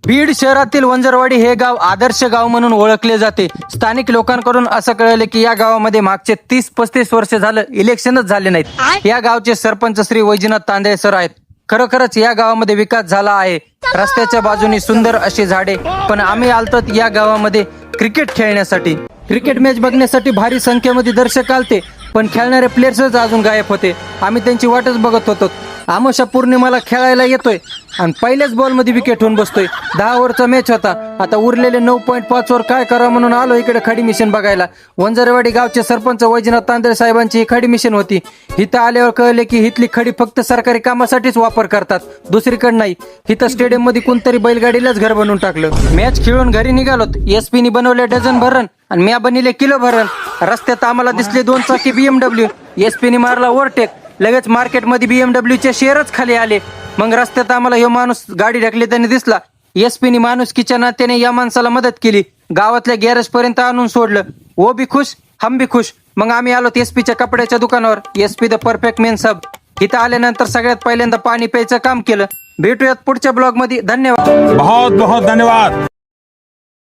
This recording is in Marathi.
बीड शहरातील वंजरवाडी हे गाव आदर्श गाव म्हणून ओळखले जाते. स्थानिक लोकांकडून असं कळले की या गावामध्ये मागचे 30-35 वर्ष झालं इलेक्शनच झाले नाहीत. या गावचे सरपंच श्री वैजनाथ तांदळे सर आहेत. खरोखरच या गावामध्ये विकास झाला आहे. रस्त्याच्या बाजूनी सुंदर अशी झाडे. पण आम्ही आलतो या गावामध्ये क्रिकेट खेळण्यासाठी. क्रिकेट मॅच बघण्यासाठी भारी संख्येमध्ये दर्शक आलते, पण खेळणारे प्लेयर्सच अजून गायब होते. आम्ही त्यांची वाटच बघत होतो. आमोशा पौर्णिमाला खेळायला येतोय आणि पहिल्याच बॉलमध्ये विकेट होऊन बसतोय. 10 ओव्हरचा मॅच होता. आता उरलेले 9.5 ओव्हर काय करावं म्हणून आलो इकडे खडी मिशन बघायला. वंजरवाडी गावचे सरपंच वैजनाथ तांदळे साहेबांची ही खडी मिशन होती. इथं आल्यावर कळले की इथली खडी फक्त सरकारी कामासाठीच वापर करतात, दुसरीकडे नाही. इथं स्टेडियम मध्ये कोणतरी बैलगाडीलाच घर बनवून टाकलं. मॅच खेळून घरी निघालोत. एसपीनी बनवले डझन भरण आणि म्या बनले किलो भरण. रस्त्यात आम्हाला दिसले 2 चाकी BMW. एसपीनी मारला ओव्हरटेक. लगेच मार्केटमध्ये BMWचे शेअरच खाली आले. मग रस्त्यात आम्हाला ह्यो माणूस गाडी ढकली त्याने दिसला. एसपीनी माणुसकीच्या नात्याने या माणसाला मदत केली. गावातल्या गॅरेज पर्यंत आणून सोडलं. वो भी खुश हम भी खुश. मग आम्ही आलो एसपीच्या कपड्याच्या दुकानावर. एसपी द परफेक्ट मेन सब. इथं आल्यानंतर सगळ्यात पहिल्यांदा पाणी प्यायचं काम केलं. भेटूयात पुढच्या ब्लॉग मध्ये. धन्यवाद. बहुत बहुत धन्यवाद.